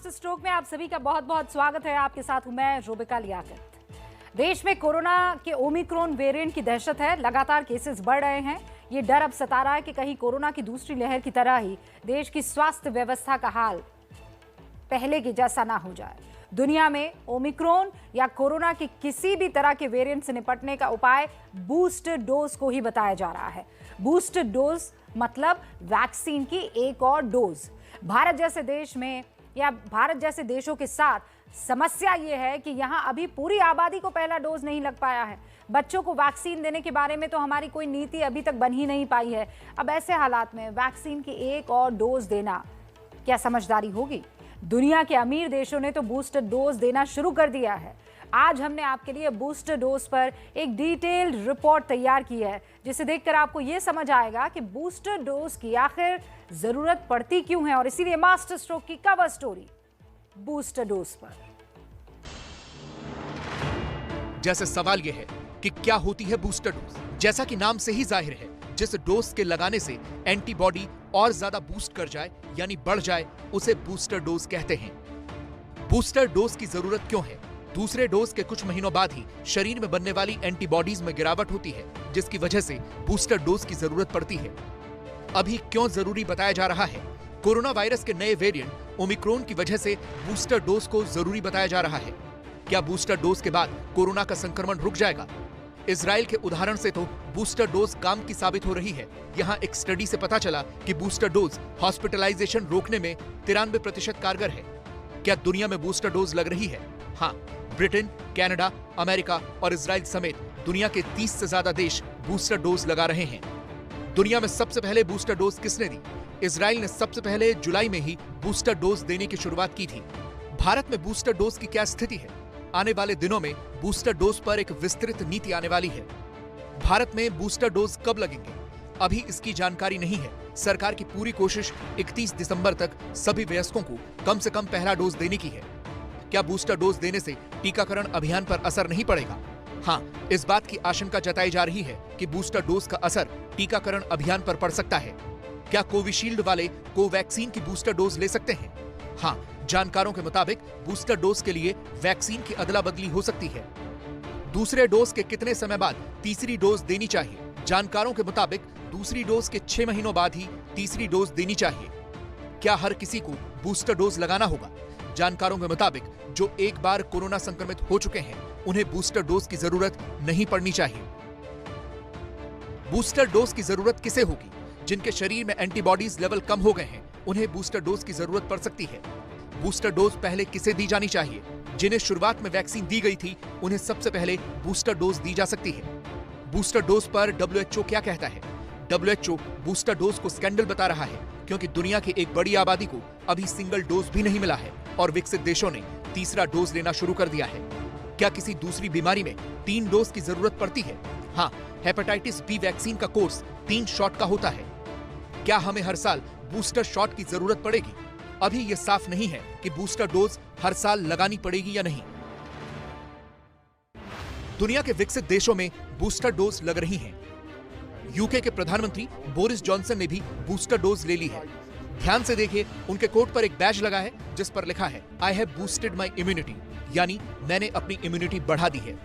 Master stroke में आप सभी का बहुत बहुत स्वागत है। आपके साथ हूं मैं रोबिका लियाकत। देश में कोरोना के ओमिक्रॉन वेरिएंट की दहशत है। लगातार केसेस बढ़ रहे हैं। ये डर अब सता रहा है कि कहीं कोरोना की दूसरी लहर की तरह ही देश की स्वास्थ्य व्यवस्था का हाल पहले के जैसा ना हो जाए। दुनिया में ओमिक्रॉन या कोरोना के किसी भी तरह के वेरिएंट से निपटने का उपाय बूस्टर डोज को ही बताया जा रहा है। बूस्टर डोज मतलब वैक्सीन की एक और डोज। भारत जैसे देशों के साथ समस्या यह है कि यहां अभी पूरी आबादी को पहला डोज नहीं लग पाया है। बच्चों को वैक्सीन देने के बारे में तो हमारी कोई नीति अभी तक बन ही नहीं पाई है। अब ऐसे हालात में वैक्सीन की एक और डोज देना क्या समझदारी होगी? दुनिया के अमीर देशों ने तो बूस्टर डोज देना शुरू कर दिया है। आज हमने आपके लिए बूस्टर डोज पर एक डिटेल्ड रिपोर्ट तैयार की है, जिसे देखकर आपको यह समझ आएगा कि बूस्टर डोज की आखिर जरूरत पड़ती क्यों है। और इसीलिए मास्टर स्ट्रोक की कवर स्टोरी बूस्टर डोज पर। जैसे सवाल यह है कि क्या होती है बूस्टर डोज। जैसा कि नाम से ही जाहिर है, जिस डोज के लगाने से एंटीबॉडी और ज्यादा बूस्ट कर जाए यानी बढ़ जाए, उसे बूस्टर डोज कहते हैं। बूस्टर डोज की जरूरत क्यों है? दूसरे डोज के कुछ महीनों बाद ही शरीर में बनने वाली एंटीबॉडीज में गिरावट होती है, जिसकी वजह से बूस्टर डोज की जरूरत पड़ती है। अभी क्यों जरूरी बताया जा रहा है? कोरोना वायरस के नए वेरिएंट ओमिक्रॉन की वजह से बूस्टर डोज को जरूरी बताया जा रहा है। क्या बूस्टर डोज के बाद कोरोना का संक्रमण रुक जाएगा? इजराइल के उदाहरण से तो बूस्टर डोज काम की साबित हो रही है। यहाँ एक स्टडी से पता चला कि बूस्टर डोज हॉस्पिटलाइजेशन रोकने में 93% कारगर है। क्या दुनिया में बूस्टर डोज लग रही है? हाँ, ब्रिटेन, कनाडा, अमेरिका और इजराइल समेत दुनिया के 30 से ज्यादा देश बूस्टर डोज लगा रहे हैं। दुनिया में सबसे पहले बूस्टर डोज किसने दी? इजराइल ने सबसे पहले जुलाई में ही बूस्टर डोज देने की शुरुआत की थी। भारत में बूस्टर डोज की क्या स्थिति है? आने वाले दिनों में बूस्टर डोज पर एक विस्तृत नीति आने वाली है। भारत में बूस्टर डोज कब लगेंगे, अभी इसकी जानकारी नहीं है। सरकार की पूरी कोशिश 31 दिसंबर तक सभी वयस्कों को कम से कम पहला डोज देने की है। क्या बूस्टर डोज देने से टीकाकरण अभियान पर असर नहीं पड़ेगा? हाँ, इस बात की आशंका जताई जा रही है कि बूस्टर डोज का असर टीकाकरण अभियान पर पड़ सकता है। क्या कोविशील्ड वाले कोवैक्सीन की बूस्टर डोज ले सकते हैं? हाँ, जानकारों के मुताबिक बूस्टर डोज के लिए वैक्सीन की अदला बदली हो सकती है। दूसरे डोज के कितने समय बाद तीसरी डोज देनी चाहिए? जानकारों के मुताबिक दूसरी डोज के 6 महीनों बाद ही तीसरी डोज देनी चाहिए। क्या हर किसी को बूस्टर डोज लगाना होगा? जानकारों के मुताबिक जो एक बार कोरोना संक्रमित हो चुके हैं, उन्हें बूस्टर डोज की जरूरत नहीं पड़नी चाहिए। बूस्टर डोज की जरूरत किसे होगी? जिनके शरीर में एंटीबॉडीज लेवल कम हो गए हैं, उन्हें बूस्टर डोज की जरूरत पड़ सकती है। बूस्टर डोज पहले किसे दी जानी चाहिए? जिन्हें शुरुआत में वैक्सीन दी गई थी, उन्हें सबसे पहले बूस्टर डोज दी जा सकती है। बूस्टर डोज पर WHO क्या कहता है? WHO बूस्टर डोज को स्कैंडल बता रहा है, क्योंकि दुनिया की एक बड़ी आबादी को अभी सिंगल डोज भी नहीं मिला है और विकसित देशों ने तीसरा डोज लेना शुरू कर दिया है। क्या किसी दूसरी बीमारी में 3 डोज की जरूरत पड़ती है? हाँ, हेपेटाइटिस बी वैक्सीन का कोर्स 3 शॉट का होता है। क्या हमें हर साल बूस्टर शॉट की जरूरत पड़ेगी? अभी यह साफ नहीं है कि बूस्टर डोज हर साल लगानी पड़ेगी या नहीं। दुनिया के विकसित देशों में बूस्टर डोज लग रही हैं। यूके के प्रधानमंत्री बोरिस जॉनसन ने भी बूस्टर डोज ले ली है। ध्यान से देखिए, उनके कोट पर एक बैज लगा है जिस पर लिखा है I have boosted my immunity, यानी मैंने अपनी इम्यूनिटी बढ़ा दी है।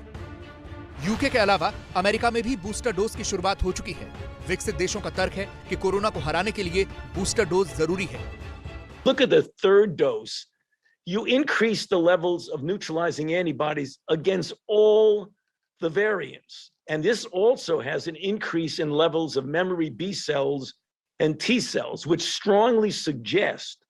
यूके के अलावा अमेरिका में भी बूस्टर डोज की शुरुआत हो चुकी है। विकसित देशों का तर्क है कि कोरोना को हराने के लिए बूस्टर डोज जरूरी है। Look at the third dose. You increase the levels of neutralizing antibodies against all the variants. And this also has an increase in levels of memory B cells and T cells, which strongly suggest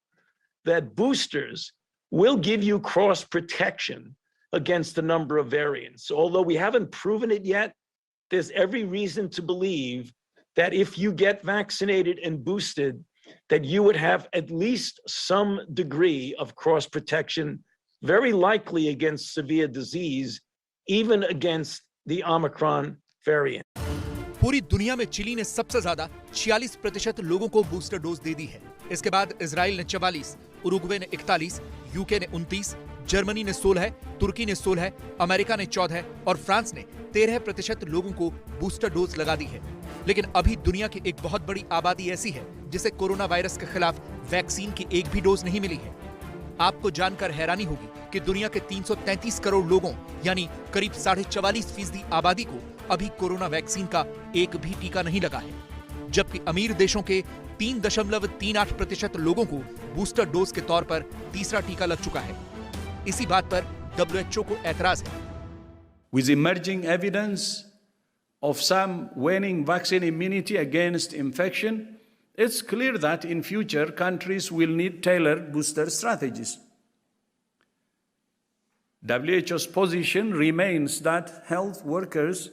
that boosters will give you cross protection against a number of variants. Although we haven't proven it yet, there's every reason to believe that if you get vaccinated and boosted, that you would have at least some degree of cross protection, very likely against severe disease, even against the Omicron variant. पूरी दुनिया में chilli ने सबसे ज्यादा 46% लोगों को booster dose दे दी है। इसके बाद इजराइल ने 44, उरुग्वे ने 41, यूके ने 29, जर्मनी ने 16, तुर्की ने 16, अमेरिका ने 14 और फ्रांस ने 13% लोगों को बूस्टर डोज लगा दी है। लेकिन अभी दुनिया की एक बहुत बड़ी आबादी ऐसी है जिसे कोरोना वायरस के खिलाफ वैक्सीन की एक भी डोज नहीं मिली है। आपको जानकर हैरानी होगी कि दुनिया के 333 करोड़ लोगों यानी करीब 44.5% आबादी को अभी कोरोना वैक्सीन का एक भी टीका नहीं लगा है, जबकि अमीर देशों के 3.38% लोगों को बूस्टर डोज के तौर पर तीसरा टीका लग चुका है। इसी बात पर WHO को ऐतराज है। With emerging evidence of some waning vaccine immunity against infection, it's clear that in future countries will need tailored booster strategies. WHO's position remains that health workers,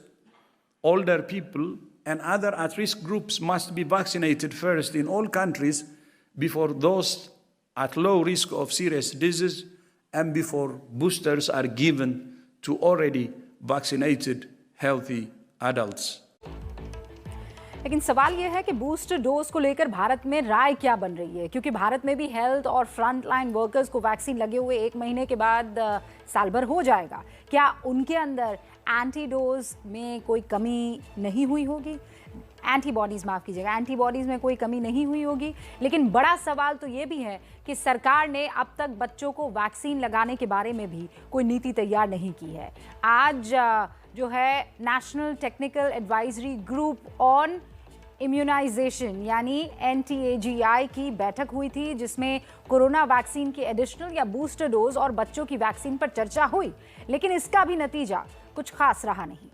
older people, and other at-risk groups must be vaccinated first in all countries before those at low risk of serious disease and before boosters are given to already vaccinated healthy adults. लेकिन सवाल यह है कि booster dose को लेकर भारत में राय क्या बन रही है, क्योंकि भारत में भी हेल्थ और फ्रंट लाइन वर्कर्स को वैक्सीन लगे हुए 1 महीने के बाद साल भर हो जाएगा। क्या उनके अंदर एंटीडोज में कोई कमी नहीं हुई होगी? एंटीबॉडीज, माफ कीजिएगा, एंटीबॉडीज में कोई कमी नहीं हुई होगी। लेकिन बड़ा सवाल तो ये भी है कि सरकार ने अब तक बच्चों को वैक्सीन लगाने के बारे में भी कोई नीति तैयार नहीं की है। आज जो है national technical advisory group on immunization यानी NTAGI की बैठक हुई थी, जिसमें कोरोना वैक्सीन की एडिशनल या बूस्टर डोज और बच्चों की वैक्सीन पर चर्चा हुई, लेकिन इसका भी नतीजा कुछ खास रहा नहीं।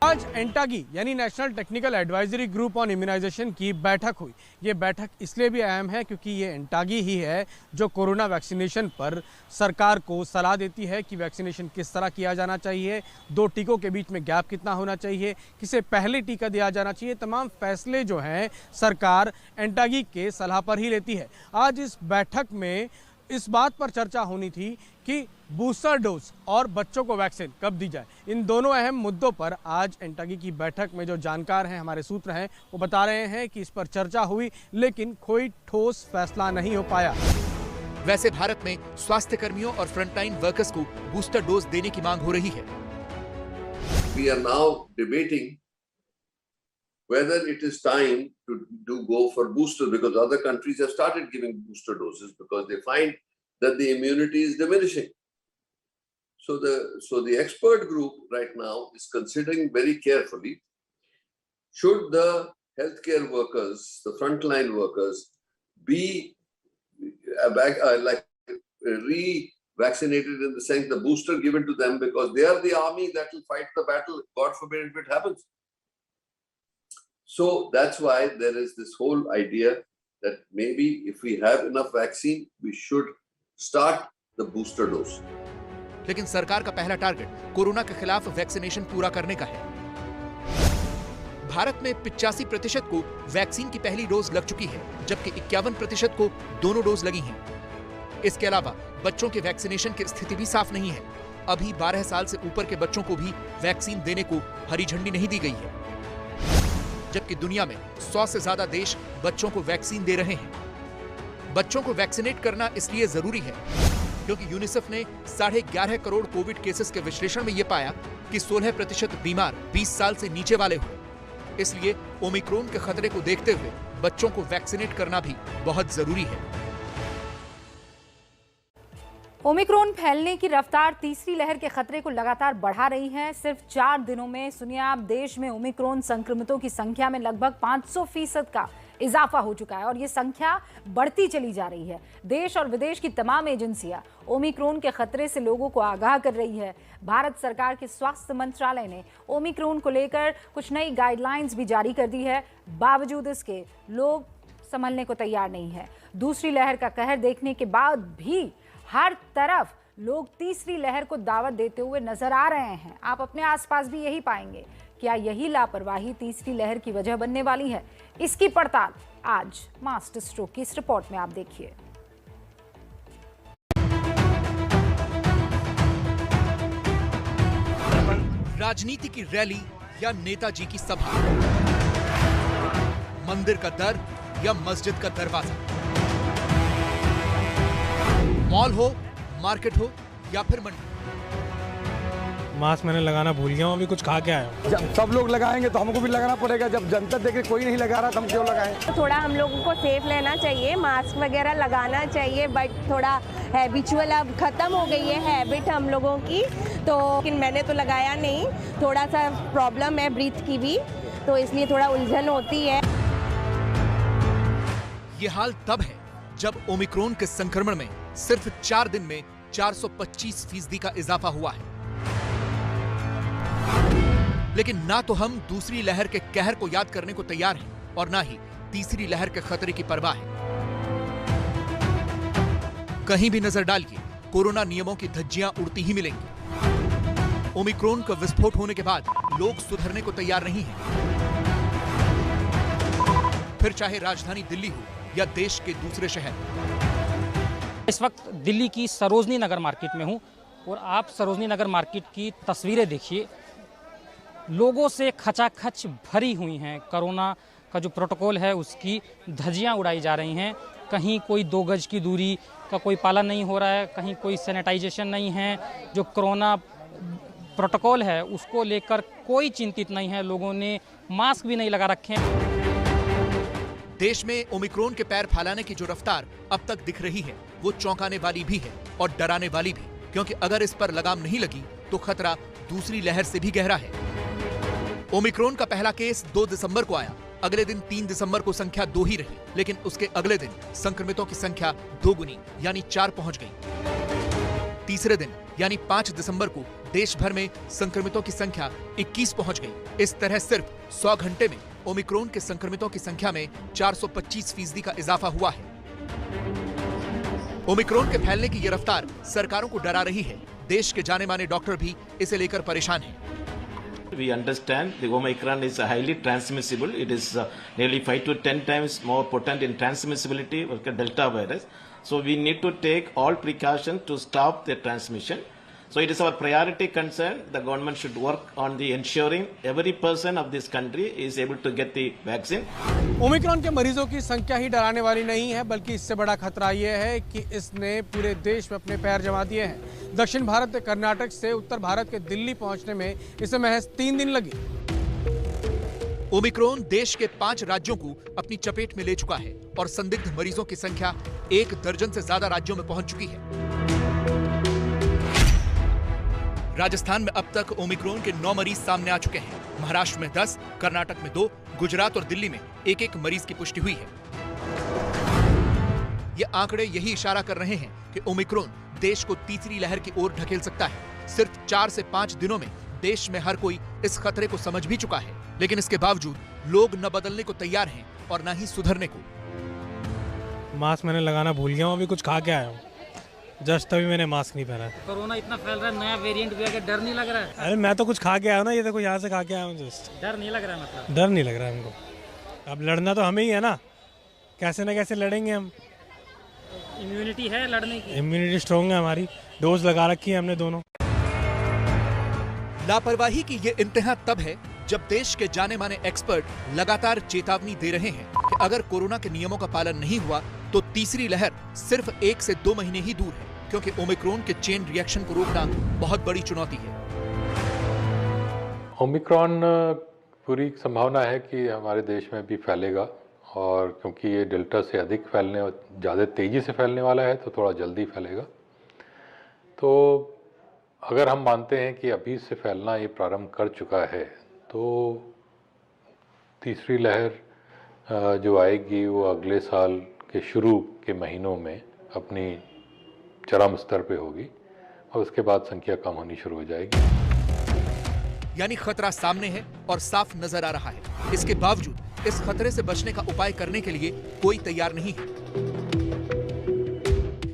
आज एंटागी यानी national technical advisory group on immunization की बैठक हुई। ये बैठक इसलिए भी अहम है क्योंकि ये एंटागी ही है जो कोरोना वैक्सीनेशन पर सरकार को सलाह देती है कि वैक्सीनेशन किस तरह किया जाना चाहिए, 2 टीकों के बीच में गैप कितना होना चाहिए, किसे पहले टीका दिया जाना चाहिए। तमाम फैसले जो हैं सरकार एंटागी के सलाह पर ही लेती है। आज इस बैठक में इस बात पर चर्चा होनी थी कि बूस्टर डोज और बच्चों को वैक्सीन कब दी जाए। इन दोनों अहम मुद्दों पर आज एंटागी की बैठक में जो जानकार हैं, हमारे सूत्र हैं, वो बता रहे हैं कि इस पर चर्चा हुई लेकिन कोई ठोस फैसला नहीं हो पाया। वैसे भारत में स्वास्थ्य कर्मियों और फ्रंटलाइन वर्कर्स को बूस्टर डोज देने की मांग हो रही है। We are now debating whether it is time to go for booster, because other countries have started giving booster doses because they find that the immunity is diminishing. So the expert group right now is considering very carefully, should the healthcare workers, the frontline workers, be re-vaccinated in the sense the booster given to them because they are the army that will fight the battle, God forbid if it happens. So that's why there is this whole idea that maybe if we have enough vaccine, we should start the booster dose. लेकिन सरकार का पहला target corona के खिलाफ vaccination पूरा करने का है। भारत में 85% को वैक्सीन की पहली डोज लग चुकी है, जबकि 51% को दोनों डोज लगी हैं। इसके अलावा बच्चों के वैक्सीनेशन की स्थिति भी साफ नहीं है। अभी 12 साल से ऊपर के बच्चों को भी वैक्सीन देने को हरी झंडी नहीं दी गई है, जबकि दुनिया में 100 से ज्यादा देश बच्चों को वैक्सीन दे रहे हैं। बच्चों को वैक्सीनेट करना इसलिए जरूरी है क्योंकि यूनिसेफ ने 11.5 करोड़ कोविड केसेस के विश्लेषण में यह पाया कि 16% बीमार 20 साल से नीचे वाले हुए। इसलिए ओमिक्रॉन के खतरे को देखते हुए बच्चों को वैक्सीनेट करना भी बहुत जरूरी है। ओमिक्रॉन फैलने की रफ्तार तीसरी लहर के खतरे को लगातार बढ़ा रही है। सिर्फ 4 दिनों में सुनिए आप, देश में ओमिक्रॉन संक्रमितों की संख्या में लगभग 500% का इजाफा हो चुका है और ये संख्या बढ़ती चली जा रही है। देश और विदेश की तमाम एजेंसियां ओमिक्रॉन के खतरे से लोगों को आगाह कर रही है। भारत सरकार के स्वास्थ्य मंत्रालय ने ओमिक्रॉन को लेकर कुछ नई गाइडलाइंस भी जारी कर दी है। बावजूद इसके लोग संभलने को तैयार नहीं है। दूसरी लहर का कहर देखने के बाद भी हर तरफ लोग तीसरी लहर को दावत देते हुए नजर आ रहे हैं। आप अपने आसपास भी यही पाएंगे। क्या यही लापरवाही तीसरी लहर की वजह बनने वाली है? इसकी पड़ताल आज मास्टर स्ट्रोक की इस रिपोर्ट में आप देखिए। राजनीति की रैली या नेताजी की सभा, मंदिर का दर या मस्जिद का दरवाजा, मॉल हो, मार्केट हो या फिर मंडी, मास्क मैंने लगाना भूल गया हूँ, अभी कुछ खा के आया हूँ। जब सब लोग लगाएंगे तो हमको भी लगाना पड़ेगा। जब जनता देखे कोई नहीं लगा रहा तो हम क्यों लगाएं? तो थोड़ा हम लोगों को सेफ रहना चाहिए, मास्क वगैरह लगाना चाहिए, बट थोड़ा हैबिचुअल अब ख़त्म हो गई है हैबिट हम लोगों की। तो लेकिन मैंने तो लगाया नहीं, थोड़ा सा प्रॉब्लम है ब्रीथ की भी, तो इसलिए थोड़ा उलझन होती है। ये हाल तब है जब ओमिक्रॉन के संक्रमण में सिर्फ 4 दिन में 425% का इजाफा हुआ है। लेकिन ना तो हम दूसरी लहर के कहर को याद करने को तैयार हैं और ना ही तीसरी लहर के खतरे की परवाह है। कहीं भी नजर डालिए, कोरोना नियमों की धज्जियां उड़ती ही मिलेंगी। ओमिक्रॉन का विस्फोट होने के बाद लोग सुधरने को तैयार नहीं हैं। फिर चाहे राजधानी दिल्ली हो या देश के दूसरे शहर। इस वक्त दिल्ली की सरोजनी नगर मार्केट में हूं और आप सरोजनी नगर मार्केट की तस्वीरें देखिए। लोगों से खचाखच भरी हुई हैं। कोरोना का जो प्रोटोकॉल है उसकी धज्जियां उड़ाई जा रही हैं। कहीं कोई 2 गज की दूरी का कोई पालन नहीं हो रहा है, कहीं कोई सैनिटाइजेशन नहीं है। जो कोरोना प्रोटोकॉल है उसको लेकर कोई चिंतित नहीं है। लोगों ने मास्क भी नहीं लगा रखे हैं। देश में ओमिक्रॉन के पैर फैलाने की जो रफ्तार अब तक दिख रही है वो चौंकाने वाली भी है और डराने वाली भी, क्योंकि अगर इस पर लगाम नहीं लगी तो खतरा दूसरी लहर से भी गहरा है। ओमिक्रॉन का पहला केस 2 दिसंबर को आया। अगले दिन 3 दिसंबर को संख्या 2 ही रही, लेकिन उसके अगले दिन संक्रमितों की संख्या 2 गुनी यानी 4 पहुंच गई। तीसरे दिन यानी 5 दिसंबर को देश भर में संक्रमितों की संख्या 21 पहुंच गई। इस तरह सिर्फ 100 घंटे में ओमिक्रॉन के संक्रमितों की संख्या में 425% का इजाफा हुआ है। ओमिक्रॉन के फैलने की यह रफ्तार सरकारों को डरा रही है। देश के जाने माने डॉक्टर भी इसे लेकर परेशान हैं। We understand the Omicron is highly transmissible. It is nearly 5 to 10 times more potent in transmissibility than Delta virus. So we need to take all precautions to stop the transmission. So it is our priority concern. The government should work on the ensuring every person of this country is able to get the vaccine. Omicron के मरीजों की संख्या ही डराने वाली नहीं है, बल्कि इससे बड़ा खतरा यह है कि इसने पूरे देश में अपने पैर जमा दिए हैं। दक्षिण भारत के कर्नाटक से उत्तर भारत के दिल्ली पहुंचने में इसे महज 3 दिन लगे। ओमिक्रॉन देश के 5 राज्यों को अपनी चपेट में ले चुका है और संदिग्ध मरीजों की संख्या 1 दर्जन से ज्यादा राज्यों में पहुंच चुकी है। राजस्थान में अब तक ओमिक्रॉन के 9 मरीज सामने आ चुके हैं। महाराष्ट्र में 10, कर्नाटक में 2, गुजरात और दिल्ली में 1-1 मरीज की पुष्टि हुई है। ये आंकड़े यही इशारा कर रहे हैं कि ओमिक्रॉन देश को तीसरी लहर की ओर ढकेल सकता है। सिर्फ 4 से 5 दिनों में देश में हर कोई इस खतरे को समझ भी चुका है, लेकिन इसके बावजूद लोग न बदलने को तैयार हैं और न ही सुधरने को। मास्क मैंने लगाना भूल गया हूँ, अभी कुछ खा के आया हूँ। जस्ट तभी मैंने मास्क नहीं पहना। कोरोना इतना फैल रहा है, नया वेरिएंट भी आ गया, डर नहीं लग रहा है? अरे मैं तो कुछ खा के आया हूँ ना, ये देखो यहाँ से खा के आया हूँ। जस्ट डर नहीं लग रहा है? मतलब डर नहीं लग रहा है हमको। अब लड़ना तो हमें ही है ना, कैसे ना कैसे लड़ेंगे हम। इम्यूनिटी है लड़ने की? इम्यूनिटी स्ट्रॉन्ग है हमारी, डोज लगा रखी है हमने दोनों। लापरवाही की ये इंतहा तब है जब देश के जाने माने एक्सपर्ट लगातार चेतावनी दे रहे हैं कि अगर कोरोना के नियमों का पालन नहीं हुआ तो तीसरी लहर सिर्फ 1 से 2 महीने ही दूर है, क्योंकि ओमिक्रॉन के चेन रिएक्शन को रोकना बहुत बड़ी चुनौती है। ओमिक्रॉन पूरी संभावना है कि हमारे देश में भी फैलेगा, और क्योंकि ये डेल्टा से अधिक फैलने, ज़्यादा तेज़ी से फैलने वाला है तो थोड़ा जल्दी फैलेगा। तो अगर हम मानते हैं कि अभी से फैलना ये प्रारंभ कर चुका है, तो तीसरी लहर जो आएगी वो अगले साल के शुरू के महीनों में अपनी चरम स्तर पे होगी और उसके बाद संख्या कम होनी शुरू हो जाएगी। यानी खतरा सामने है और साफ नजर आ रहा है। इसके बावजूद इस खतरे से बचने का उपाय करने के लिए कोई तैयार नहीं है।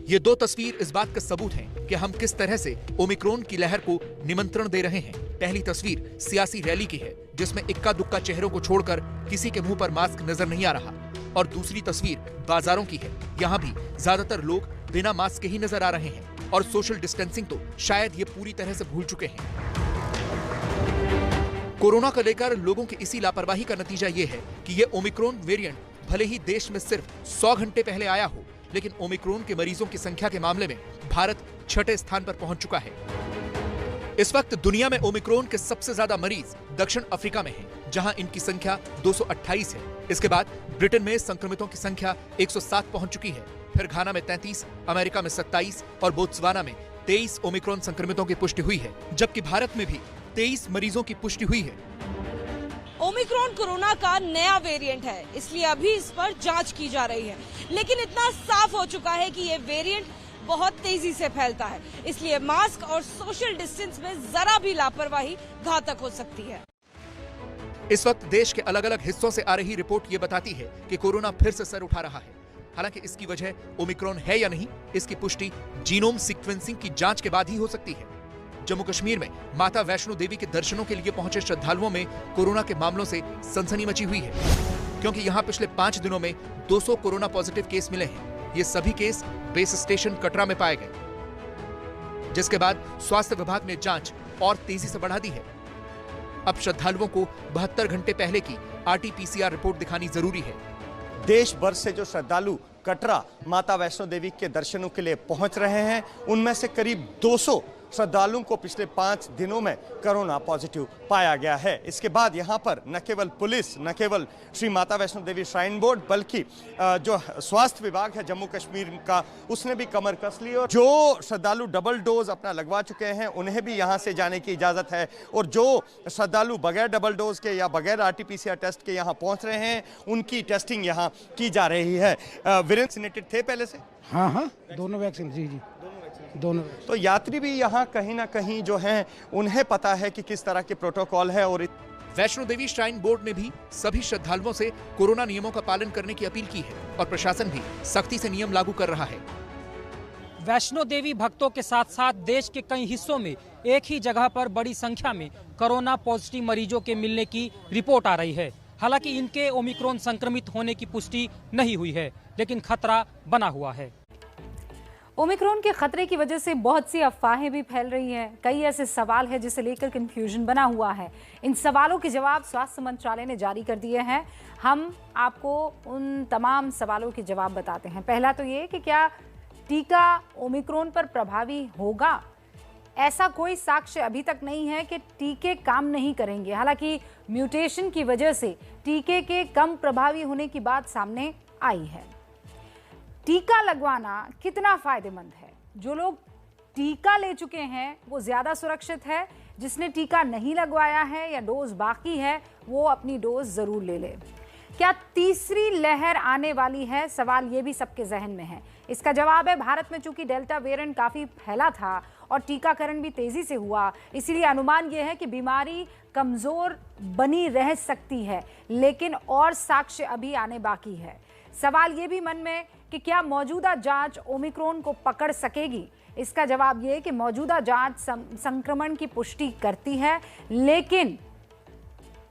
ये 2 तस्वीर इस बात का सबूत हैं कि हम किस तरह से ओमिक्रॉन की लहर को निमंत्रण दे रहे हैं। पहली तस्वीर सियासी रैली की है, जिसमें इक्का दुक्का चेहरों को छोड़कर किसी के मुंह पर मास्क नजर नहीं आ रहा, और दूसरी तस्वीर बाजारों की है। यहाँ भी ज्यादातर लोग बिना मास्क के ही नजर आ रहे हैं और सोशल डिस्टेंसिंग तो शायद ये पूरी तरह से भूल चुके हैं। कोरोना को लेकर लोगों की इसी लापरवाही का नतीजा ये है कि ये ओमिक्रॉन वेरिएंट भले ही देश में सिर्फ 100 घंटे पहले आया हो, लेकिन ओमिक्रॉन के मरीजों की संख्या के मामले में भारत 6ठे स्थान पर पहुंच चुका है। इस वक्त दुनिया में ओमिक्रॉन के सबसे ज्यादा मरीज दक्षिण अफ्रीका में हैं, जहां इनकी संख्या 228 है। इसके बाद ब्रिटेन में संक्रमितों की संख्या 107 पहुंच चुकी है। फिर घाना में 33, अमेरिका में 27 और बोत्सवाना में 23 ओमिक्रॉन संक्रमितों की पुष्टि हुई है, जबकि भारत में भी 23 मरीजों की पुष्टि हुई है। ओमिक्रॉन कोरोना का नया वेरिएंट है, इसलिए अभी इस पर जांच की जा रही है। लेकिन इतना साफ हो चुका है कि ये वेरिएंट बहुत तेजी से फैलता है, इसलिए मास्क और सोशल डिस्टेंस में जरा भी लापरवाही घातक हो सकती है। इस वक्त देश के अलग अलग हिस्सों से आ रही रिपोर्ट ये बताती है कि कोरोना फिर से सर उठा रहा है। हालांकि इसकी वजह ओमिक्रॉन है या नहीं, इसकी पुष्टि जीनोम सीक्वेंसिंग की जांच के बाद ही हो सकती है। जम्मू कश्मीर में माता वैष्णो देवी के दर्शनों के लिए पहुंचे श्रद्धालुओं में कोरोना के मामलों से सनसनी मची हुई है, क्योंकि यहां पिछले 5 दिनों में 200 कोरोना पॉजिटिव केस मिले हैं। ये सभी केस बेस स्टेशन कटरा में पाए गए, जिसके बाद स्वास्थ्य विभाग ने जांच और तेजी से बढ़ा दी है। अब श्रद्धालुओं को 72 घंटे पहले की RT-PCR रिपोर्ट दिखानी जरूरी है। देश भर से जो श्रद्धालु कटरा माता वैष्णो देवी के दर्शनों के लिए पहुंच रहे हैं, उनमें से करीब 200 श्रद्धालुओं को पिछले 5 दिनों में कोरोना पॉजिटिव पाया गया है। इसके बाद यहां पर न केवल पुलिस, न केवल श्री माता वैष्णो देवी श्राइन बोर्ड, बल्कि जो स्वास्थ्य विभाग है जम्मू कश्मीर का, उसने भी कमर कस ली। और जो श्रद्धालु डबल डोज अपना लगवा चुके हैं, उन्हें भी यहां से जाने की इजाजत है। और जो श्रद्धालु बगैर डबल डोज के या बगैर RT-PCR टेस्ट के यहाँ पहुंच रहे हैं, उनकी टेस्टिंग यहाँ की जा रही है। वैक्सीनेटेड थे पहले से? हाँ, दोनों वैक्सीन, जी दोनों। तो यात्री भी यहाँ कहीं ना कहीं जो हैं, उन्हें पता है कि किस तरह के प्रोटोकॉल है। और वैष्णो देवी श्राइन बोर्ड ने भी सभी श्रद्धालुओं से कोरोना नियमों का पालन करने की अपील की है और प्रशासन भी सख्ती से नियम लागू कर रहा है। वैष्णो देवी भक्तों के साथ साथ देश के कई हिस्सों में एक ही जगह पर बड़ी संख्या में कोरोना पॉजिटिव मरीजों के मिलने की रिपोर्ट आ रही है। हालांकि इनके ओमिक्रॉन संक्रमित होने की पुष्टि नहीं हुई है, लेकिन खतरा बना हुआ है। ओमिक्रॉन के खतरे की वजह से बहुत सी अफवाहें भी फैल रही हैं। कई ऐसे सवाल हैं जिसे लेकर कंफ्यूजन बना हुआ है। इन सवालों के जवाब स्वास्थ्य मंत्रालय ने जारी कर दिए हैं। हम आपको उन तमाम सवालों के जवाब बताते हैं। पहला तो ये कि क्या टीका ओमिक्रॉन पर प्रभावी होगा? ऐसा कोई साक्ष्य अभी तक नहीं है कि टीके काम नहीं करेंगे। हालांकि म्यूटेशन की वजह से टीके के कम प्रभावी होने की बात सामने आई है। टीका लगवाना कितना फायदेमंद है? जो लोग टीका ले चुके हैं वो ज़्यादा सुरक्षित है। जिसने टीका नहीं लगवाया है या डोज बाकी है, वो अपनी डोज ज़रूर ले ले। क्या तीसरी लहर आने वाली है? सवाल ये भी सबके जहन में है। इसका जवाब है, भारत में चूंकि डेल्टा वेरिएंट काफ़ी फैला था और टीकाकरण भी तेज़ी से हुआ, इसीलिए अनुमान ये है कि बीमारी कमज़ोर बनी रह सकती है, लेकिन और साक्ष्य अभी आने बाकी है। सवाल ये भी मन में कि क्या मौजूदा जांच ओमिक्रॉन को पकड़ सकेगी? इसका जवाब ये कि मौजूदा जांच संक्रमण की पुष्टि करती है, लेकिन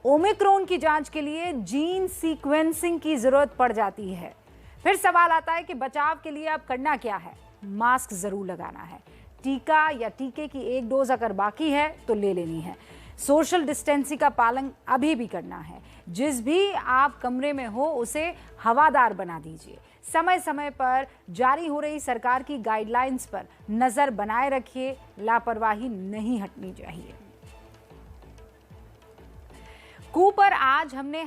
ओमिक्रॉन की जांच के लिए जीन सीक्वेंसिंग की जरूरत पड़ जाती है। फिर सवाल आता है कि बचाव के लिए अब करना क्या है? मास्क जरूर लगाना है। टीका या टीके की एक डोज अगर बाकी है तो ले लेनी है। सोशल डिस्टेंसिंग का पालन अभी भी करना है। जिस भी आप कमरे में हो उसे हवादार बना दीजिए। समय समय पर जारी हो रही सरकार की गाइडलाइंस पर नजर बनाए रखिए। लापरवाही नहीं हटनी चाहिए। कू पर आज हमने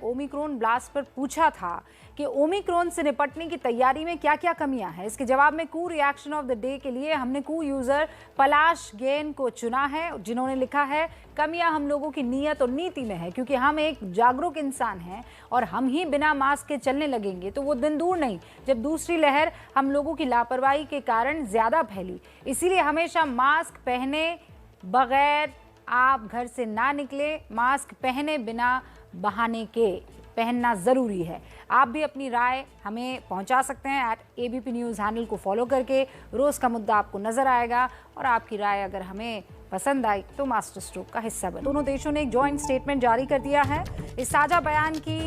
#ओमिक्रॉन ब्लास्ट पर पूछा था कि ओमिक्रॉन से निपटने की तैयारी में क्या क्या कमियां हैं। इसके जवाब में कू रिएक्शन ऑफ द डे के लिए हमने कू यूजर पलाश गेन को चुना है, जिन्होंने लिखा है, कमियां हम लोगों की नीयत और नीति में है, क्योंकि हम एक जागरूक इंसान हैं और हम ही बिना मास्क के चलने लगेंगे तो वो दिन दूर नहीं जब दूसरी लहर हम लोगों की लापरवाही के कारण ज़्यादा फैली। इसीलिए हमेशा मास्क पहने बगैर आप घर से ना निकले। मास्क पहने बिना बहाने के पहनना ज़रूरी है। आप भी अपनी राय हमें पहुंचा सकते हैं @ABP न्यूज़ हैंडल को फॉलो करके। रोज़ का मुद्दा आपको नज़र आएगा और आपकी राय अगर हमें पसंद आई तो मास्टर स्ट्रोक का हिस्सा बने। दोनों देशों ने एक जॉइंट स्टेटमेंट जारी कर दिया है। इस साझा बयान की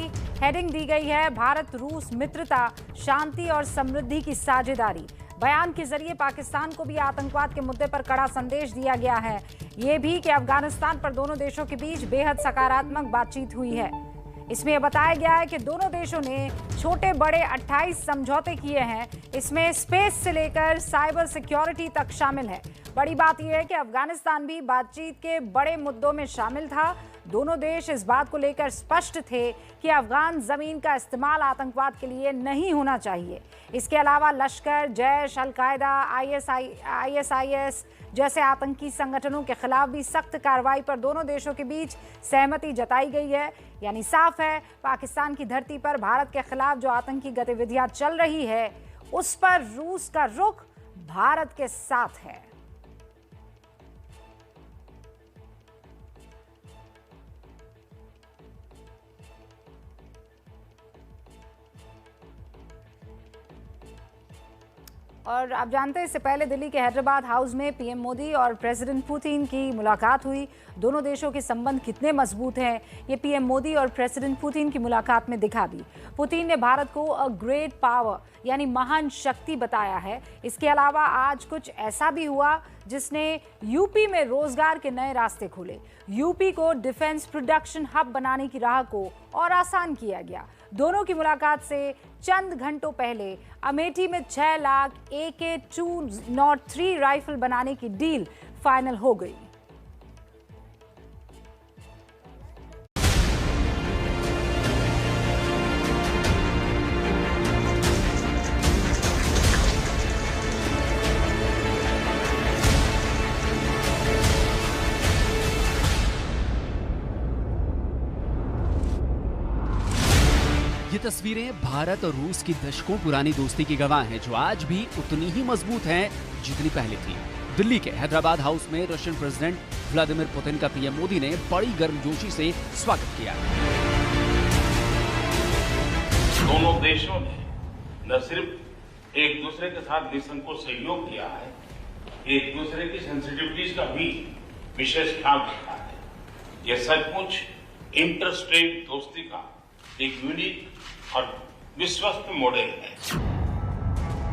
हेडिंग दी गई है, भारत रूस मित्रता, शांति और समृद्धि की साझेदारी। बयान के जरिए पाकिस्तान को भी आतंकवाद के मुद्दे पर कड़ा संदेश दिया गया है। ये भी कि अफगानिस्तान पर दोनों देशों के बीच बेहद सकारात्मक बातचीत हुई है। इसमें यह बताया गया है कि दोनों देशों ने छोटे बड़े 28 समझौते किए हैं। इसमें स्पेस से लेकर साइबर सिक्योरिटी तक शामिल है। बड़ी बात यह है कि अफगानिस्तान भी बातचीत के बड़े मुद्दों में शामिल था। दोनों देश इस बात को लेकर स्पष्ट थे कि अफगान जमीन का इस्तेमाल आतंकवाद के लिए नहीं होना चाहिए। इसके अलावा लश्कर, जैश, अल-कायदा, ISIS जैसे आतंकी संगठनों के खिलाफ भी सख्त कार्रवाई पर दोनों देशों के बीच सहमति जताई गई है। यानी साफ है, पाकिस्तान की धरती पर भारत के खिलाफ जो आतंकी गतिविधियां चल रही है उस पर रूस का रुख भारत के साथ है। और आप जानते हैं, इससे पहले दिल्ली के हैदराबाद हाउस में पीएम मोदी और प्रेसिडेंट पुतिन की मुलाकात हुई। दोनों देशों के संबंध कितने मजबूत हैं, ये पीएम मोदी और प्रेसिडेंट पुतिन की मुलाकात में दिखा भी। पुतिन ने भारत को अ ग्रेट पावर यानी महान शक्ति बताया है। इसके अलावा आज कुछ ऐसा भी हुआ जिसने यूपी में रोजगार के नए रास्ते खोले। यूपी को डिफेंस प्रोडक्शन हब बनाने की राह को और आसान किया गया। दोनों की मुलाकात से चंद घंटों पहले अमेठी में 6 लाख AK-203 राइफल बनाने की डील फाइनल हो गई। ये तस्वीरें भारत और रूस की दशकों पुरानी दोस्ती की गवाह हैं, जो आज भी उतनी ही मजबूत हैं जितनी पहले थी। दिल्ली के हैदराबाद हाउस में रशियन प्रेसिडेंट व्लादिमीर पुतिन का पीएम मोदी ने बड़ी गर्मजोशी से स्वागत किया। दोनों देशों ने न सिर्फ एक दूसरे के साथ निसंकोच सहयोग किया है, एक दूसरे की सेंसिटिविटीज का भी विशेष ख्याल रखा है। यह सचमुच इंटर स्टेट दोस्ती का एक यूनिक और विश्वस्त मॉडल है।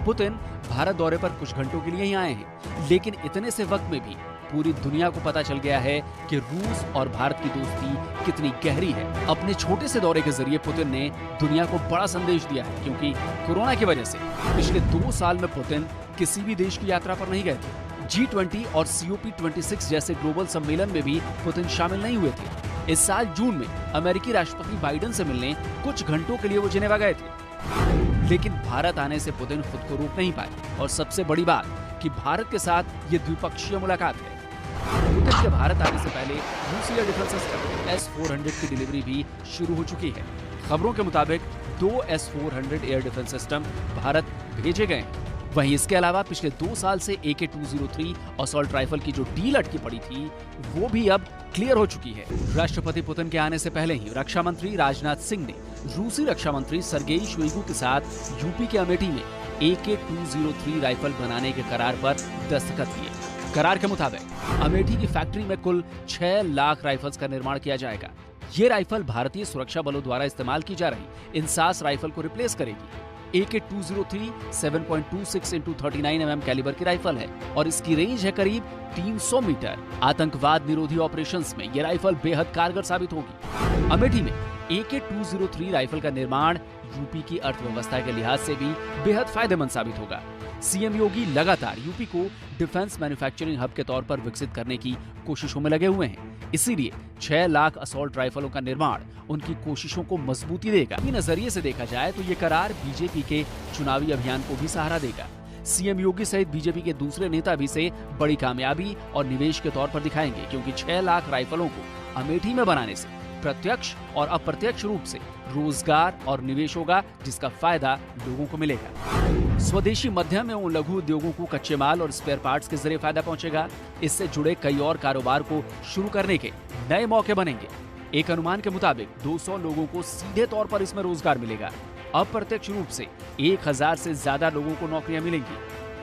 पुतिन भारत दौरे पर कुछ घंटों के लिए ही आए हैं, लेकिन इतने से वक्त में भी पूरी दुनिया को पता चल गया है कि रूस और भारत की दोस्ती कितनी गहरी है। अपने छोटे से दौरे के जरिए पुतिन ने दुनिया को बड़ा संदेश दिया है, क्योंकि कोरोना की वजह से पिछले 2 साल में पुतिन किसी भी देश की यात्रा पर नहीं गए थे। G20 और COP26 जैसे ग्लोबल सम्मेलन में भी पुतिन शामिल नहीं हुए थे। इस साल जून में अमेरिकी राष्ट्रपति बाइडेन से मिलने कुछ घंटों के लिए वो जिनेवा गए थे, लेकिन भारत आने से पुतिन खुद को रोक नहीं पाए। और सबसे बड़ी बात कि भारत के साथ ये द्विपक्षीय मुलाकात है। पुतिन के भारत आने से पहले रूसी एयर डिफेंस सिस्टम S-400 की डिलीवरी भी शुरू हो चुकी है। खबरों के मुताबिक 2 S-400 air defence system Bharat भेजे गए हैं। वहीं इसके अलावा पिछले 2 साल से AK-203 असॉल्ट राइफल की जो डील अटकी पड़ी थी, वो भी अब क्लियर हो चुकी है। राष्ट्रपति पुतिन के आने से पहले ही रक्षा मंत्री राजनाथ सिंह ने रूसी रक्षा मंत्री सर्गेई शोइगु के साथ यूपी के अमेठी में AK-203 राइफल बनाने के करार पर दस्तखत किए। करार के मुताबिक अमेठी की फैक्ट्री में कुल 6 लाख राइफल्स का निर्माण किया जाएगा। ये राइफल भारतीय सुरक्षा बलों द्वारा इस्तेमाल की जा रही इंसास राइफल को रिप्लेस करेगी। AK-203 7.26 × 39 mm कैलिबर की राइफल है और इसकी रेंज है करीब 300 मीटर। आतंकवाद निरोधी ऑपरेशंस में यह राइफल बेहद कारगर साबित होगी। अमेठी में AK-203 राइफल का निर्माण यूपी की अर्थव्यवस्था के लिहाज से भी बेहद फायदेमंद साबित होगा। सीएम योगी लगातार यूपी को डिफेंस मैन्युफैक्चरिंग हब के तौर पर विकसित करने की कोशिशों में लगे हुए हैं। इसीलिए 6 लाख असॉल्ट राइफलों का निर्माण उनकी कोशिशों को मजबूती देगा। इस नजरिए से देखा जाए तो ये करार बीजेपी के चुनावी अभियान को भी सहारा देगा। सीएम योगी सहित बीजेपी के दूसरे नेता भी इसे बड़ी कामयाबी और निवेश के तौर पर दिखाएंगे, क्योंकि 6 लाख राइफलों को अमेठी में बनाने से प्रत्यक्ष और अप्रत्यक्ष रूप से रोजगार और निवेश होगा, जिसका फायदा लोगों को मिलेगा। स्वदेशी मध्यम एवं लघु उद्योगों को कच्चे माल और स्पेयर पार्ट्स के जरिए फायदा पहुंचेगा। इससे जुड़े कई और कारोबार को शुरू करने के नए मौके बनेंगे। एक अनुमान के मुताबिक 200 लोगों को सीधे तौर पर इसमें रोजगार मिलेगा। अप्रत्यक्ष रूप से 1000 से ज्यादा लोगों को नौकरियां मिलेंगी।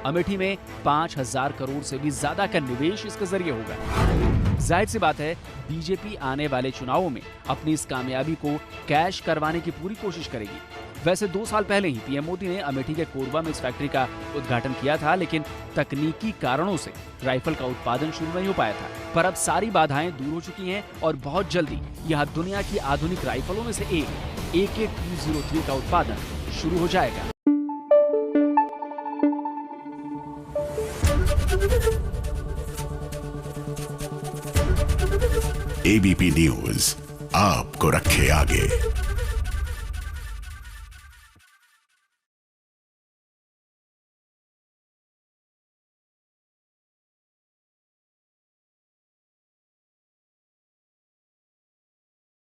अमेठी में 5000 करोड़ से भी ज्यादा का निवेश इसके जरिए होगा। जाहिर सी बात है, बीजेपी आने वाले चुनावों में अपनी इस कामयाबी को कैश करवाने की पूरी कोशिश करेगी। वैसे 2 साल पहले ही पीएम मोदी ने अमेठी के कोरबा में इस फैक्ट्री का उद्घाटन किया था, लेकिन तकनीकी कारणों से राइफल का उत्पादन शुरू नहीं हो पाया था। पर अब सारी बाधाएं दूर हो चुकी हैं और बहुत जल्दी यहाँ दुनिया की आधुनिक राइफलों में से एक AK-203 का उत्पादन शुरू हो जाएगा। ABP न्यूज आपको रखे आगे।